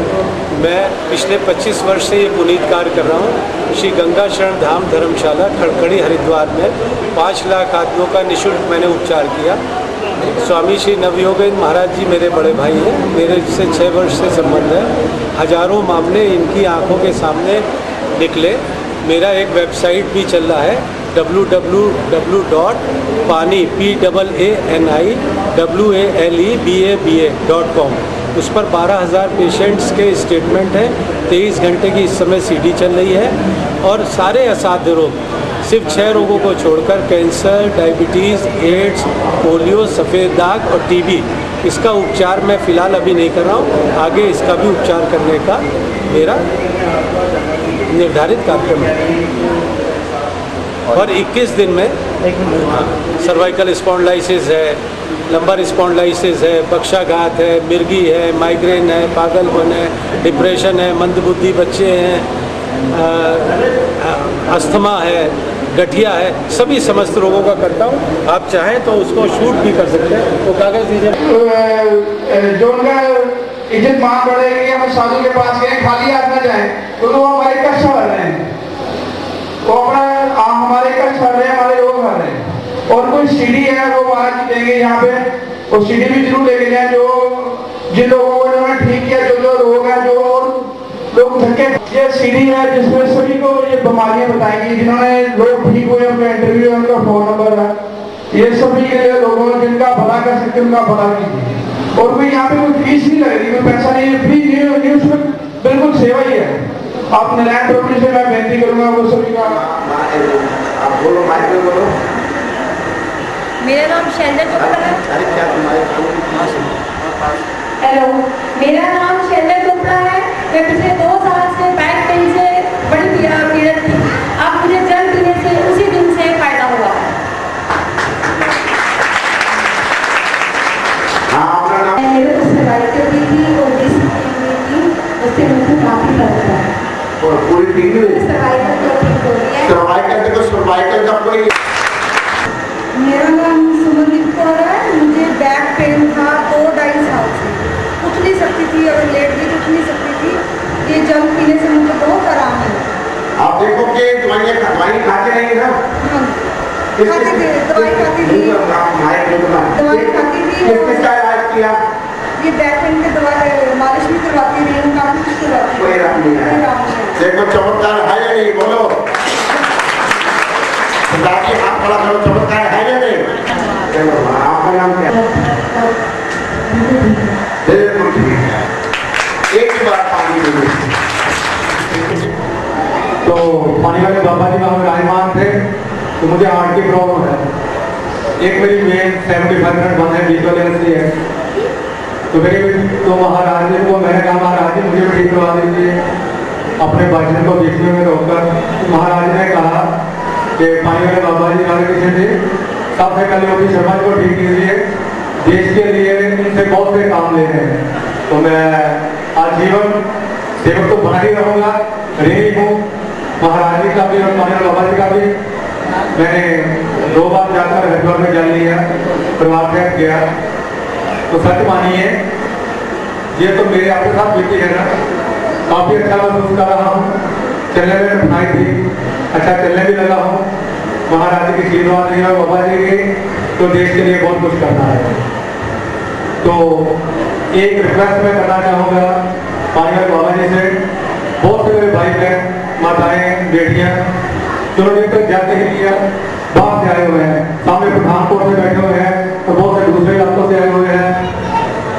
मैं पिछले 25 वर्ष से ये पुनीत कार्य कर रहा हूँ। श्री गंगा शरण धाम धर्मशाला खड़खड़ी हरिद्वार में 5 लाख आदमियों का निःशुल्क मैंने उपचार किया। स्वामी श्री नवयोगेंद्र महाराज जी मेरे बड़े भाई हैं, मेरे से 6 वर्ष से संबंध है। हजारों मामले इनकी आंखों के सामने निकले। मेरा एक वेबसाइट भी चल रहा है www.pani.com। उस पर 12,000 पेशेंट्स के स्टेटमेंट हैं। 23 घंटे की इस समय सीडी चल रही है और सारे असाध्य रोग, सिर्फ 6 रोगों को छोड़कर कैंसर, डायबिटीज़, एड्स, पोलियो, सफ़ेद दाग और टीबी, इसका उपचार मैं फ़िलहाल अभी नहीं कर रहा हूँ। आगे इसका भी उपचार करने का मेरा निर्धारित कार्यक्रम है। और 21 दिन में सर्वाइकल स्पॉन्डिलाइसिस है, लंबर स्पॉन्डिलाइसिस है, पक्षाघात है, मिर्गी है, माइग्रेन है, पागलपन है, डिप्रेशन है, मंदबुद्धि बच्चे हैं, अस्थमा है, गठिया है, सभी समस्त रोगों का करता हूँ। आप चाहें तो उसको शूट भी कर सकते हैं। तो कागज दीजिए। जो उनका इज्जत मान बढ़ेगी, हम साधु के पास गए खाली हाथ न जाए, तो वो हमारे कष्ट भर रहे हैं, वो अपना हमारे कष्ट भर रहे हैं, हमारे रोग भर रहे हैं। और कोई सीढ़ी है वो महाराज जी देंगे यहाँ पे, वो सीढ़ी भी जरूर लेके जाए। जो जिन लोगों को इन्होंने ठीक किया, जो जो रोग है, जो लोग थके, ये सीढ़ी है जिसमें सभी को ये बीमारियां बताएंगी। जिन्होंने लोग ठीक हुए, उनका इंटरव्यू, उनका फोन नंबर है, ये सभी के लिए लोगों जिनका भला कर सकते उनका भला कीजिए। और कोई यहाँ पे कोई फीस नहीं लगेगी, कोई पैसा नहीं है, फ्री नहीं, उसमें बिल्कुल सेवा ही है। आप नारायण प्रभु से मैं बेनती करूंगा वो सभी का। आप बोलो, माइक में बोलो। मेरा नाम शैलेंद्र गुप्ता है। हेलो, मेरा नाम शैलेंद्र गुप्ता है। मैं पिछले 2 साल से बैक पेन से बड़ी पीड़ित थी। अब मुझे जल पीने से उसी दिन से फायदा हुआ। मेरे को सर्वाइकल भी थी और उससे मुझे काफी फर्क था। और पूरी टीम में सर्वाइकल तो ठीक हो गया। सर्वाइकल का कोई। मेरा नाम सुमनदीप कौर है। मुझे बैक पेन था 2-2.5 साल से, उठ नहीं सकती थी, अगर लेट भी उठ नहीं सकती थी। ये जल पीने से मुझे बहुत आराम है। आप देखो कि दवाई खाते रहेंगे ना? खाती थी, दवाई खाती थी, दवाई खाती थी। किसका इलाज किया? ये बैक पेन की दवाई मालिश भी करवाती रही हूँ, काफी कुछ करवाती कोई आराम नहीं है। देखो चमत्कार है या नहीं, बोलो। हाथ खड़ा करो, चमत्कार है या नहीं? आपका नाम क्या है? बिल्कुल ठीक है। एक ही बात पानी दीजिए। तो पानी वाले बाबा जी वहाँ विराजमान थे, तो मुझे हार्ट की प्रॉब्लम है। एक मेरी मेन 75% बंद है, बीच वाले से है। तो महाराज जी को मैंने कहा, महाराज जी मुझे भी ठीक करवा दीजिए। अपने भाषण को देखने में रोककर महाराज ने कहा कि पानी वाले बाबा जी राधे कृष्ण जी सबसे पहले योगी शर्मा जी को ठीक कीजिए, देश के लिए इनसे बहुत से काम ले रहे हैं। तो मैं आजीवन सेवक तो बना ही रहूँगा, ऋणी हूँ महाराज जी का भी और पानी वाले बाबा जी का भी। मैंने 2 बार जाकर हरिद्वार में जल लिया, परिवार से गया। तो सच मानिए ये तो मेरे आपके साथ बीती है ना, काफी अच्छा महसूस कर रहा हूँ। चलने में कठिनाई थी, अच्छा चलने भी लगा हूँ। महाराज जी की आशीर्वाद नहीं है, बाबा जी की, तो देश के लिए बहुत कुछ करना है। तो एक रिक्वेस्ट मैं करना चाहूँगा पानी वाले बाबा जी से। बहुत से मेरे भाई बहन, माताएं, बेटियाँ चलो दिन तक जाते ही लिया, बाहर से आए हुए हैं, सामने पठानकोट से बैठे हुए हैं, तो बहुत से दूसरे इलाकों से आए हुए हैं।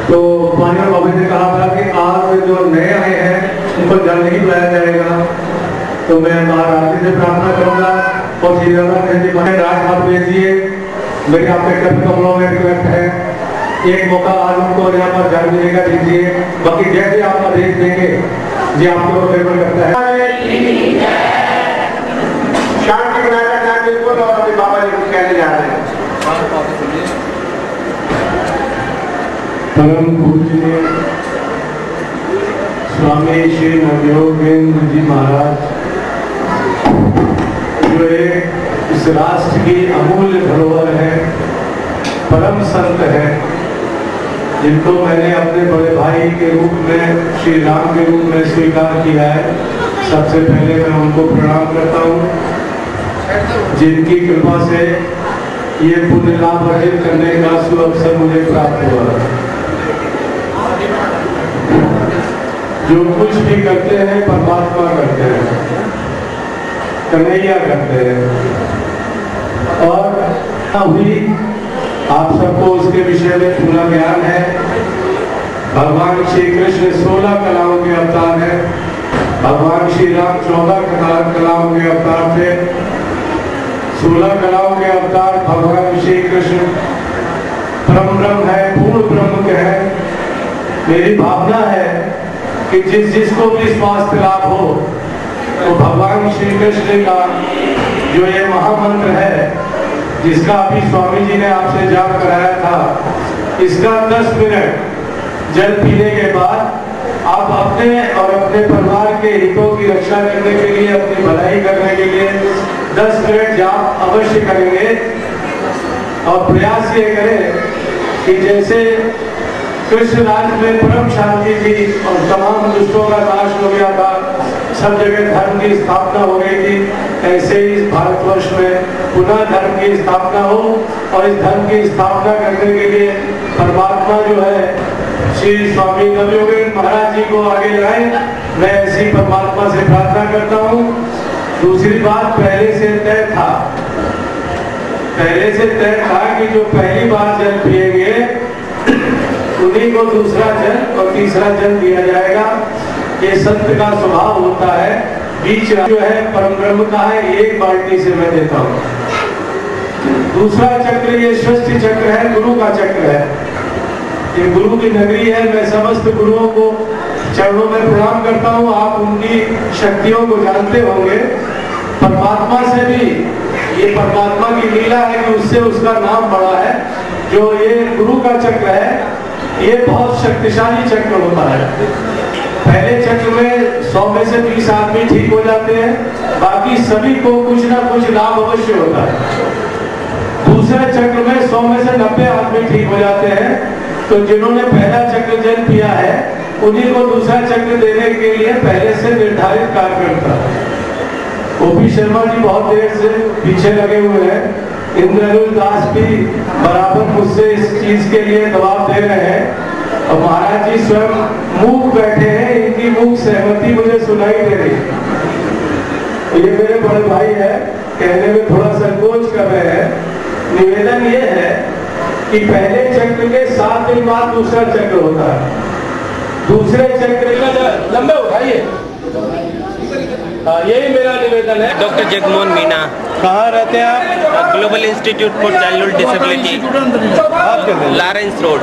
तो पानी वाले बाबा जी ने कहा था कि आज जो नए आए हैं उनको जल नहीं बुलाया जाएगा। तो मैं महाराज जी से प्रार्थना करूंगा और श्री राधा जी राज हाथ भेजिए। मेरी आपके कमलों में रिक्वेस्ट है, एक मौका आज उनको यहाँ पर जल मिलेगा दीजिए। बाकी जैसे आप आदेश देंगे जी आपके ऊपर निर्भर करता है। शांति बनाए रखना बिल्कुल। और अभी बाबा जी कुछ कहने जा रहे हैं। परम पूजनीय स्वामी श्री नवयोगेंद्र जी महाराज, जो एक इस राष्ट्र की अमूल्य धरोहर है, परम संत है, जिनको मैंने अपने बड़े भाई के रूप में, श्री राम के रूप में स्वीकार किया है। सबसे पहले मैं उनको प्रणाम करता हूँ, जिनकी कृपा से ये पुण्य लाभ अर्जित करने का सुअवसर मुझे प्राप्त हुआ। जो कुछ भी करते हैं परमात्मा करते हैं, कन्हैया करते हैं, और हुई आप सबको उसके विषय में पूरा ज्ञान है। भगवान श्री कृष्ण 16 कलाओं के अवतार है, भगवान श्री राम 14 कलाओं के अवतार थे। 16 कलाओं के अवतार भगवान श्री कृष्ण परम ब्रह्म है, पूर्ण ब्रह्म के है। मेरी भावना है कि जिसको भी स्वास्थ्य लाभ हो, तो भगवान श्री कृष्ण का जो ये महामंत्र है, जिसका अभी स्वामी जी ने आपसे जाप कराया था, इसका 10 मिनट जल पीने के बाद आप अपने और अपने परिवार के हितों की रक्षा करने के लिए, अपनी भलाई करने के लिए 10 मिनट जाप अवश्य करेंगे। और प्रयास ये करें कि जैसे कृष्ण राज्य में परम शांति थी और तमाम दुष्टों का नाश हो गया था, सब जगह धर्म की स्थापना हो गई थी, ऐसे ही इस भारतवर्ष में पुनः धर्म की स्थापना हो। और इस धर्म की स्थापना करने के लिए परमात्मा जो है श्री स्वामी नवयोगेंद्र महाराज जी को आगे लाए, मैं ऐसी परमात्मा से प्रार्थना करता हूँ। दूसरी बात, पहले से तय था कि जो पहली बार जल पिएंगे उन्हीं को दूसरा जल और तीसरा जल दिया जाएगा। ये संत का स्वभाव होता है। बीच जो है परम ब्रह्म का है, एक बाल्टी से मैं देता हूँ। दूसरा चक्र ये षष्ठी चक्र है, गुरु का चक्र है। ये गुरु की नगरी है। मैं समस्त गुरुओं को चरणों में प्रणाम करता हूँ। आप उनकी शक्तियों को जानते होंगे। परमात्मा से भी ये परमात्मा की लीला है कि उससे उसका नाम बड़ा है। जो ये गुरु का चक्र है, ये बहुत शक्तिशाली चक्र होता है। पहले चक्र में 100 में से 20 आदमी ठीक हो जाते हैं, बाकी सभी को कुछ ना कुछ लाभ अवश्य होता है। दूसरे चक्र में 100 में से 90 आदमी ठीक हो जाते हैं। तो जिन्होंने पहला चक्र जल पिया है, उन्हीं को दूसरा चक्र देने के लिए पहले से निर्धारित कार्यक्रम था। ओपी शर्मा जी बहुत देर से पीछे लगे हुए हैं। इंद्रनुल दास भी बराबर मुझसे इस चीज के लिए दबाव दे रहे हैं, और महाराज जी स्वयं मूक बैठे हैं। इनकी मूक सहमति मुझे सुनाई दे रही है। ये मेरे बड़े भाई है, कहने में थोड़ा संकोच कर रहे हैं। निवेदन ये है कि पहले चक्र के 7 दिन बाद दूसरा चक्र होता है। दूसरे चक्र का लंबे उठाइए, यही मेरा निवेदन है। डॉक्टर जगमोहन मीना। कहाँ रहते हैं आप? Global institute for childhood disability, Lawrence road.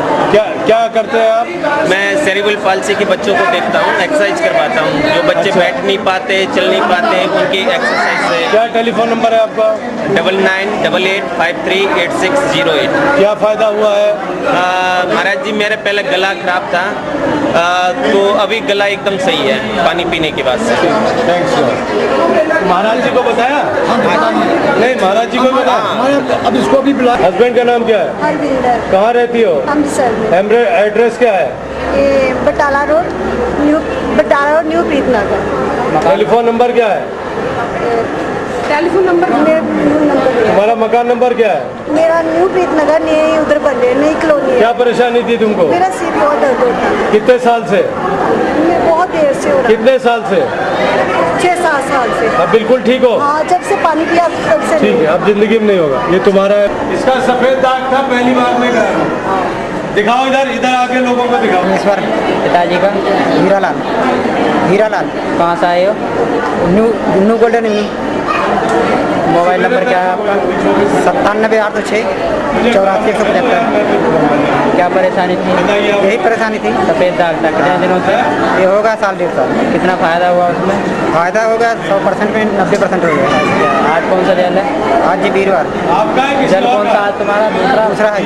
क्या करते हैं आप? मैं सेरिब्रल पाल्सी के बच्चों को देखता हूँ, एक्सरसाइज करवाता हूँ। जो बच्चे बैठ नहीं पाते, चल नहीं पाते, उनकी एक्सरसाइज से। क्या टेलीफोन नंबर है आपका? 9988538608। क्या फायदा हुआ है? महाराज जी, मेरे पहले गला खराब था, तो अभी गला एकदम सही है पानी पीने के बाद से। थैंक्स। महाराज जी को बताया? नहीं, महाराज जी को बताया। अब इसको भी बुला। हस्बैंड का नाम क्या है? हरविंदर। कहाँ रहती हो? अमृतसर में। एड्रेस क्या है? ये Batala road new Preet Nagar. Telephone number क्या है? टेलीफोन नंबर तुम्हारा मकान नंबर क्या है? मेरा न्यू प्रीतनगर नहीं, उधर बल्ले नई कॉलोनी है। क्या परेशानी थी तुमको? मेरा सिर बहुत दर्द होता है। कितने साल से? मैं बहुत देर से हो रहा। कितने साल से? 6-7 साल से। अब बिल्कुल ठीक हो? हाँ, जब से पानी पिया तब से। ठीक है, अब जिंदगी में नहीं होगा। ये तुम्हारा है। इसका सफेद दाग था, पहली बार में कराया। दिखाओ इधर आके लोगों को दिखाओ। पिताजी का हीरालाल। कहाँ से आए हो? New golden. मोबाइल नंबर क्या है आपका? 9786 84 क्या परेशानी थी? यही परेशानी थी, सफ़ेद दाग था। कितने दिनों से? ये होगा 1.5 साल। कितना फ़ायदा हुआ उसमें? फ़ायदा हो गया 100% में 90% हो गया। आज कौन सा जल है? आज जी वीरवार। आपका जल कौन सा आज तुम्हारा? दूसरा है।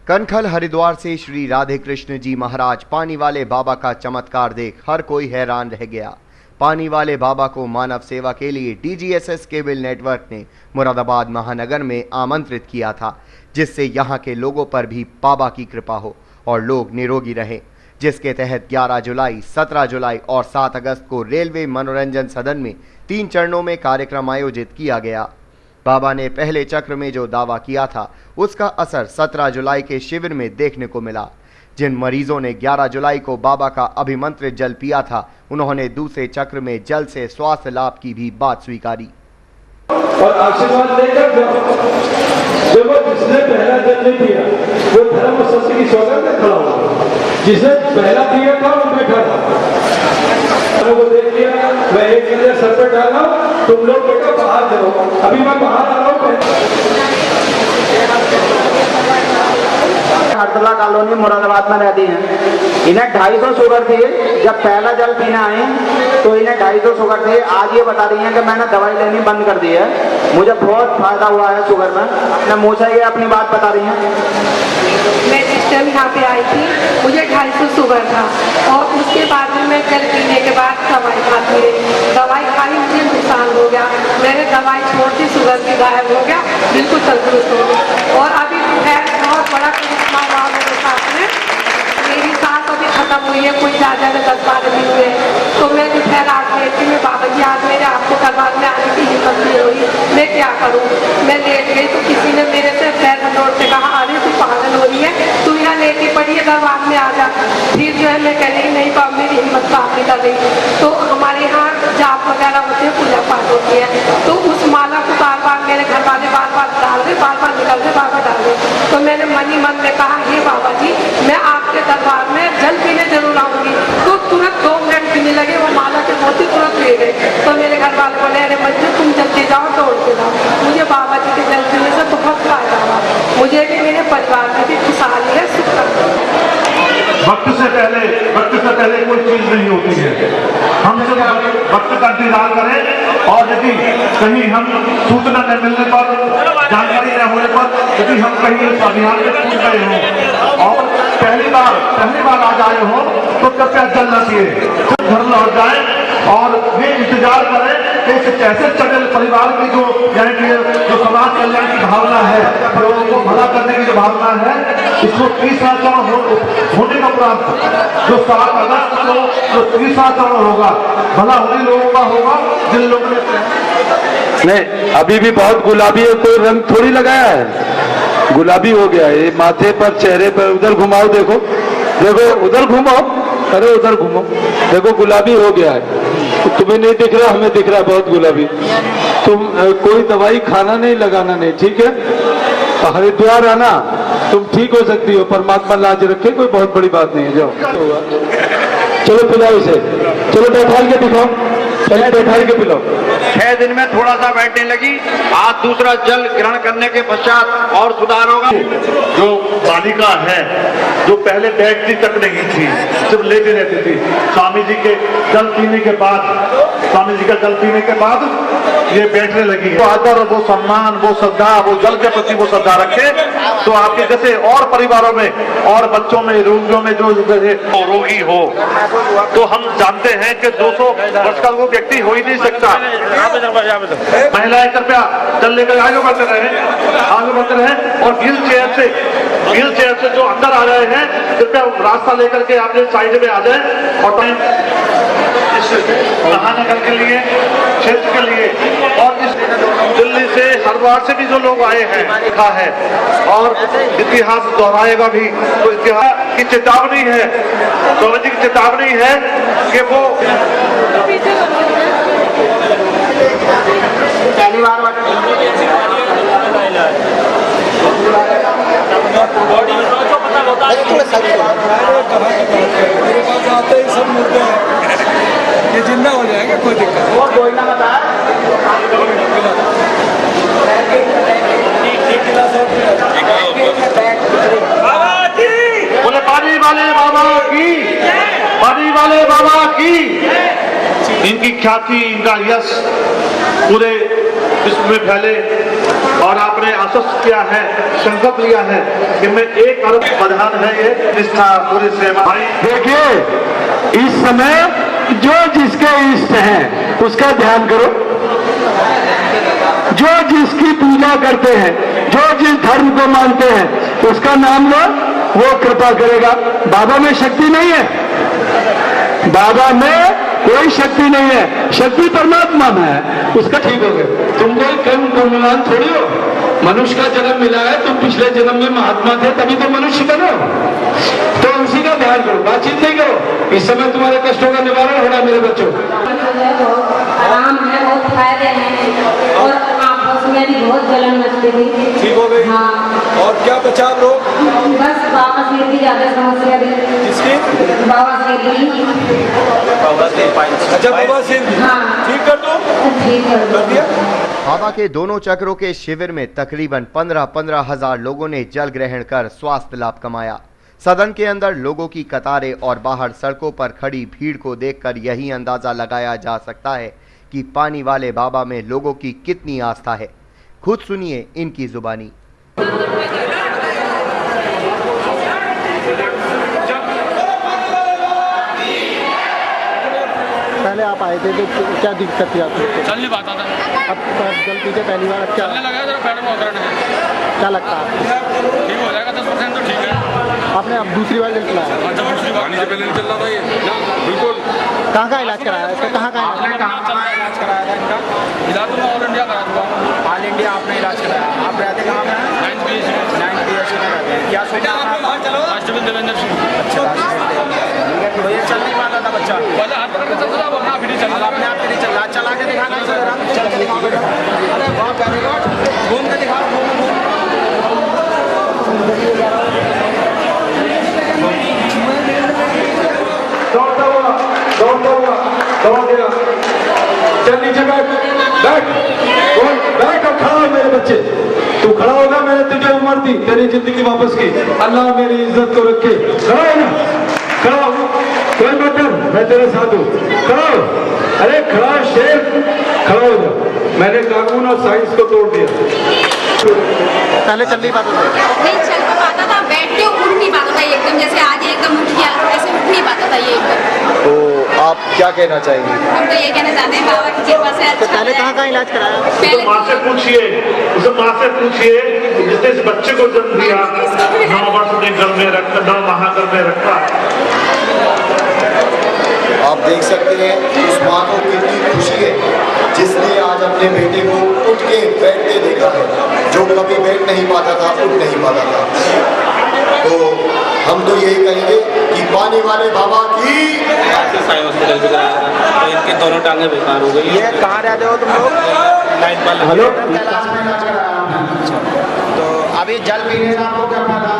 कनखल हरिद्वार से श्री राधे कृष्ण जी महाराज पानी वाले बाबा का चमत्कार देख हर कोई हैरान रह गया। पानी वाले बाबा को मानव सेवा के लिए डीजीएसएस केबल नेटवर्क ने मुरादाबाद महानगर में आमंत्रित किया था, जिससे यहाँ के लोगों पर भी बाबा की कृपा हो और लोग निरोगी रहें, जिसके तहत 11 जुलाई, 17 जुलाई और 7 अगस्त को रेलवे मनोरंजन सदन में 3 चरणों में कार्यक्रम आयोजित किया गया। बाबा ने पहले चक्र में जो दावा किया था उसका असर 17 जुलाई के शिविर में देखने को मिला। जिन मरीजों ने 11 जुलाई को बाबा का अभिमंत्रित जल पिया था, उन्होंने दूसरे चक्र में जल से स्वास्थ्य लाभ की भी बात स्वीकारी। और आशीर्वाद लेकर देखो, जिसने पहला जल नहीं पिया वो धर्म और सत्य की सौगंध में खड़ा हुआ, जिसने पहला पिया था वो बैठा था। वो देख लिया, मैं एक नजर सर पे डाला, तुम लोग बेटा बाहर जाओ, अभी मैं बाहर आ रहा हूँ। हरदोला कॉलोनी मुरादाबाद में रहती हैं। इन्हें 250 शुगर थी, जब पहला जल पीना आई तो इन्हें 250 शुगर थे। आज ये बता रही हैं कि मैंने दवाई लेनी बंद कर दी है, मुझे बहुत फायदा हुआ है शुगर में। मैं मूछा ये अपनी बात बता रही हैं। मैं जिस टाइम यहाँ पे आई थी मुझे 250 शुगर था और उसके बाद में मैं जल पीने के बाद दवाई खाती रही। दवाई खाई, मुझे नुकसान हो गया, मैंने दवाई छोड़ दी, शुगर भी गायब हो गया, बिल्कुल तंदुरुस्त हो गई। और अभी बहुत बड़ा करिश्मा हुआ मेरे साथ में। मेरी सांस अभी खत्म हुई है, कोई ज़्यादा 10-12 दिन हुए, तो मैं दोपहर 8 बजे थी, मैं बाबा जी आज मेरे आपको करवाने में आने की हिम्मत नहीं हुई, मैं क्या करूँ। मैं लेट गई तो किसी ने मेरे से पैर दौड़ से कहा, अरे तू पागल हो रही है, तू यहाँ लेटी पड़ी है, दरबार में आ जा। फिर जो है मैं कह रही नहीं पाप, मेरी हिम्मत काम नहीं कर रही। तो हमारे यहाँ जाप वगैरह होते हैं, पूजा पाठ होती है, तो उस माला को बार बार मेरे घर वाले बार बार डाल रहे, बार बार निकल रहे, बार बार डाल रहे। तो मैंने मन ही मन में कहा, हे बाबा जी, मैं आपके दरबार में जल पीने जरूर आऊंगी। तो तुरंत 2 मिनट पीने लगे, वो माला के मोती तुरंत पी गए। तो मेरे घर वाले बोले, अरे बच्चे तुम जल्दी जाओ, दौड़ के जाओ। मुझे बाबा जी के जल पीने से बहुत फायदा हुआ, मुझे भी मेरे परिवार में भी खुशहाली है, सुख है। वक्त से पहले कोई चीज नहीं होती है। हम सब वक्त का इंतजार करें, और यदि कहीं हम सूचना न मिलने पर, जानकारी न होने पर यदि हम कहीं इस अभियान में छूट गए हों और पहली बार आज आए हो, तो कृपया जल न पिए, घर लौट जाए और ये इंतजार करें कि इस ऐसे चटल परिवार की जो समाज कल्याण की भावना है, लोगों को भला करने की जो भावना है, इसको 30वां चरण होने के उपरांत जो 7 अगस्त को जो 30वां चरण होगा, भला उन्हीं लोगों का होगा जिन लोगों ने नहीं, अभी भी बहुत गुलाबी है, कोई रंग थोड़ी लगाया है, गुलाबी हो गया है माथे पर, चेहरे पर। उधर घुमाओ, देखो उधर घुमाओ, अरे उधर घुमाओ, देखो गुलाबी हो गया है। तुम्हें नहीं दिख रहा, हमें दिख रहा है बहुत गुलाबी। तुम कोई दवाई खाना नहीं, लगाना नहीं, ठीक है। हरिद्वार आना, तुम ठीक हो सकती हो, परमात्मा लाज रखे, कोई बहुत बड़ी बात नहीं है। जाओ, चलो पिलाओ इसे, चलो बैठाल के दिखाओ, पहले बैठाल के पिलाओ। 6 दिन में थोड़ा सा बैठने लगी, आज दूसरा जल ग्रहण करने के पश्चात और सुधार होगा। जो बालिका है, जो पहले बैठती तक नहीं थी, सिर्फ लेटे रहती थी, स्वामी जी के जल पीने के बाद ये बैठने लगी। वो आदर, वो सम्मान, वो श्रद्धा, वो जल के प्रति वो श्रद्धा रखे, तो आपके जैसे और परिवारों में और बच्चों में, रोगियों में जो रोगी हो, तो हम जानते हैं कि 200 वर्ष का वो व्यक्ति हो ही नहीं सकता। महिलाएं कृपया जल लेकर आगे बढ़ते रहे और व्हील चेयर से जो अंदर आ रहे हैं, कृपया रास्ता लेकर के आपने साइड में आ जाए। और महानगर के लिए, क्षेत्र के लिए, और इस दिल्ली से, हरिद्वार से भी जो लोग आए हैं, लिखा है और इतिहास दोहराएगा भी, तो इतिहास की चेतावनी है, स्वामी जी की चेतावनी है कि वो पहली बार आते ही सब मुर्दे हैं, ये जिंदा हो जाएगा, कोई दिक्कत नहीं। वो कोई ना बताया, बोले पानी वाले बाबा की, इनकी ख्याति, इनका यश पूरे विश्व में फैले और आपने आश्वस्त किया है, संकल्प लिया है कि मैं 1 अरब प्रधान है ये निष्ठा पूरी सेवा। देखिए इस समय जो जिसके इष्ट हैं उसका ध्यान करो, जो जिसकी पूजा करते हैं, जो जिस धर्म को मानते हैं उसका नाम लो, वो कृपा करेगा। बाबा में शक्ति नहीं है, बाबा में कोई शक्ति नहीं है, शक्ति परमात्मा में है, उसका ठीक हो गया। तुम कोई कम गुणवान थोड़ी हो, मनुष्य का जन्म मिला है, तुम पिछले जन्म में महात्मा थे तभी तो मनुष्य बनो, तो उसी का ध्यान करो, बातचीत नहीं करो। इस समय तुम्हारे कष्टों का निवारण हो रहा है मेरे बच्चों। आराम है, बहुत फायदे हैं और आपस में भी बहुत जलन मचती थी, ठीक हो गई। हाँ। और क्या बचा आप लोग? बस बाबा सिर की ज्यादा समस्या थी। किसकी? बाबा सिर की। अच्छा बाबा सिर हाँ। ठीक कर दो, ठीक कर दिया। बाबा के दोनों चक्रों के शिविर में तकरीबन 15-15 हजार लोगों ने जल ग्रहण कर स्वास्थ्य लाभ कमाया। सदन के अंदर लोगों की कतारें और बाहर सड़कों पर खड़ी भीड़ को देखकर यही अंदाजा लगाया जा सकता है कि पानी वाले बाबा में लोगों की कितनी आस्था है। खुद सुनिए इनकी जुबानी। पहले आप आए थे तो क्या दिक्कत थी आपको? चल नहीं पाता था। अब जल पीछे पहली बार, क्या चलने लगा जरा पैर में उतरने है। क्या लगता है आपको? ठीक हो जाएगा 10% तो ठीक है। आपने अब दूसरी बार जल चलाया? पानी से पहले नहीं चल रहा था ये, बिल्कुल। कहाँ का इलाज कराया इसका? कहाँ का इलाज कराया था इनका? इलाज तो मैं ऑल इंडिया करा दूंगा। ऑल इंडिया आपने इलाज कराया? आप रहते कहाँ पे? 9 PHC में रहते हैं। क्या सुविधा राष्ट्रपति देवेंद्र सिंह। अच्छा, तो ये चल नहीं पाता था बच्चा, पहले हाथ पकड़ के चलता था, अपना फिर चल रहा, अपने आप फिर चल रहा। चला के दिखाना है जरा, चल के दिखाओ बेटा, घूम के दिखाओ, दौड़ गया। चल नीचे बैठ, बैठ और खड़ा हो मेरे बच्चे। तू खड़ा होगा, मैंने तुझे उम्र दी, तेरी जिंदगी वापस की, अल्लाह मेरी इज्जत को रखे। खड़ा हो ना, खड़ा हो, कोई मत डर, मैं तेरे साथ हूँ। खड़ा हो, अरे खड़ा शेर, खड़ा हो जा। मैंने कानून और साइंस को तोड़ दिया। पहले चल नहीं पाता था? नहीं चल तो पाता था, बैठ के उठ नहीं पाता था एकदम, जैसे आज एकदम उठ गया ऐसे उठ नहीं पाता था ये एकदम। तो आप क्या कहना चाहेंगे? हम तो ये कहना चाहते हैं बाबा की कृपा से अच्छा। पहले कहाँ का इलाज कराया? उसे माँ से पूछिए, जिसने इस बच्चे को जन्म दिया, 9 वर्ष में घर में रखा, 9 माह घर में रखा। आप देख सकते हैं उस माँ को कितनी खुशी है जिसने आज अपने बेटे को उठ के बैठते देखा है, जो कभी बैठ नहीं पाता था, उठ नहीं पाता था। तो हम तो यही कहेंगे कि पानी वाले बाबा की। साई हॉस्पिटल भी कराया था, तो इनकी दोनों टांगे बेकार हो गई। ये कहाँ रहते हो तुम लोग? हेलो, तो अभी जल पीने का आपको क्या फायदा?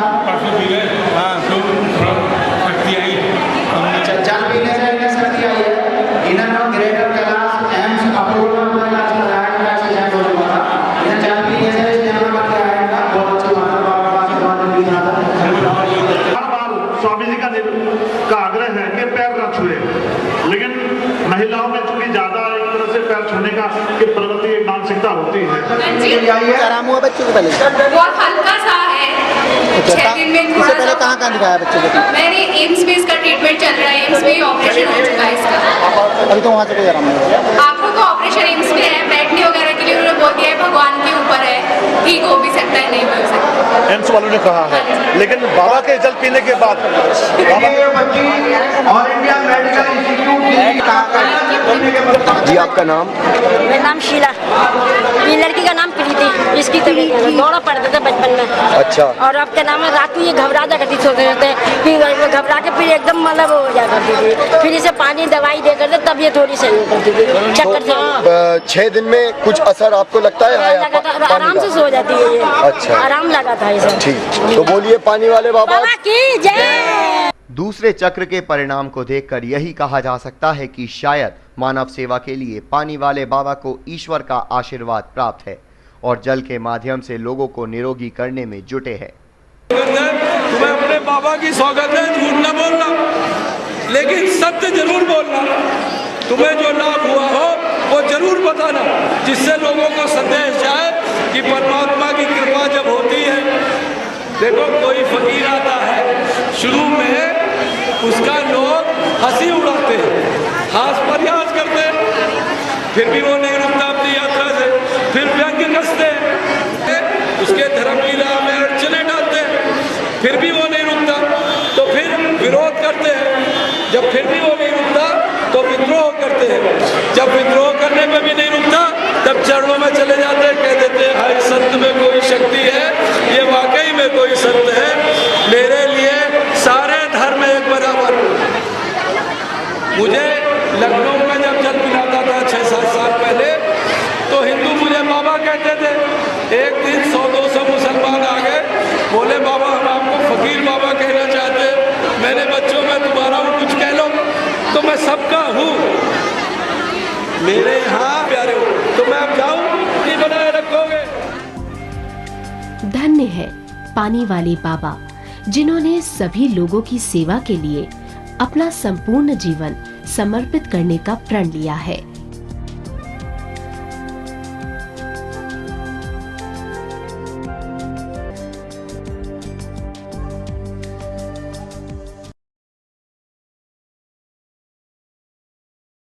जल पीने से इन्हें सर्दी आई है, इन्हें ग्रेटर कैलाश एम्स अपोलो में इलाज कराया, इनका एक्सीडेंट हो चुका था। इन्हें जल पीने से यहाँ पर क्या है, इनका बहुत अच्छा बाबा से दवा पीना था। स्वामी जी का आग्रह है कि पैर न छुए, लेकिन महिलाओं में चूंकि ज्यादा एक तरह से पैर छूने का कि प्रवृत्ति एक मानसिकता होती है। आराम हुआ बच्चों को पहले? बहुत हल्का सा है। 6 दिन में इससे पहले कहाँ कहाँ दिखाया बच्चों को? मैंने एम्स में इसका ट्रीटमेंट चल रहा है, एम्स में ऑपरेशन हो चुका है इसका। अभी तो वहाँ से कोई आराम नहीं हुआ? आंखों का ऑपरेशन एम्स में है, बैठने वगैरह के लिए उन्होंने बोल दिया है, भगवान के ऊपर है, ठीक हो भी सकता है, नहीं भी हो सकता। एम्स वालों ने कहा है, लेकिन बाबा के जल पीने के बाद ऑल इंडिया मेडिकल इंस्टीट्यूट जी आपका नाम? मेरा नाम शीला, ये लड़की का नाम प्रीति, इसकी तबीयत दौड़ा पड़ते थे बचपन में। अच्छा। और अब क्या नाम है, रात को ये घबरा जा करती, सोते रहते, फिर घबरा के फिर एकदम मतलब हो जा करती थी, फिर इसे पानी दवाई दे करते तब ये थोड़ी सही हो करती थी। चक्कर से 6 दिन में कुछ असर आपको लगता है? लगा था, आराम से सो जाती है ये। अच्छा, आराम लगा था इसे। ठीक, तो बोलिए पानी वाले बाबा की जय। दूसरे चक्र के परिणाम को देखकर यही कहा जा सकता है कि शायद मानव सेवा के लिए पानी वाले बाबा को ईश्वर का आशीर्वाद प्राप्त है और जल के माध्यम से लोगों को निरोगी करने में जुटे हैं। तुम्हें अपने बाबा की सौगंध है, झूठ न बोलना, लेकिन सत्य जरूर बोलना। तुम्हें जो लाभ हुआ हो वो जरूर बताना, जिससे लोगों को संदेश जाए कि परमात्मा की कृपा जब होती है। देखो कोई फकीर आता है, शुरू में उसका लोग हंसी उड़ाते हैं, हास प्रयास करते हैं, फिर भी वो नहीं रुकता अपनी यात्रा से, फिर व्यंग्य कसते हैं, उसके धर्म की राह में अड़चने डालते हैं, फिर भी वो नहीं रुकता, तो फिर विरोध करते हैं, जब फिर भी वो नहीं रुकता तो विद्रोह करते हैं, जब विद्रोह करने में भी नहीं रुकता तब चरणों में चले जाते हैं, कह देते हैं हाय संत में कोई शक्ति है, ये वाकई में कोई संत है, मेरे लिए सारे धर्म एक बराबर। मुझे लखनऊ में जब जल पिलाता था 6-7 साल पहले, तो हिंदू मुझे बाबा कहते थे। एक दिन 100-200 मुसलमान आ गए, बोले बाबा हम आपको फकीर बाबा कहना चाहते हैं। मेरे बच्चों में तुम्हारा हूँ, कुछ कह लो, तो मैं सबका हूँ, मेरे यहाँ प्यारे हो, तो मैं अब जाऊँ, नहीं बनाए रखोगे। धन्य है पानी वाले बाबा, जिन्होंने सभी लोगों की सेवा के लिए अपना संपूर्ण जीवन समर्पित करने का प्रण लिया है।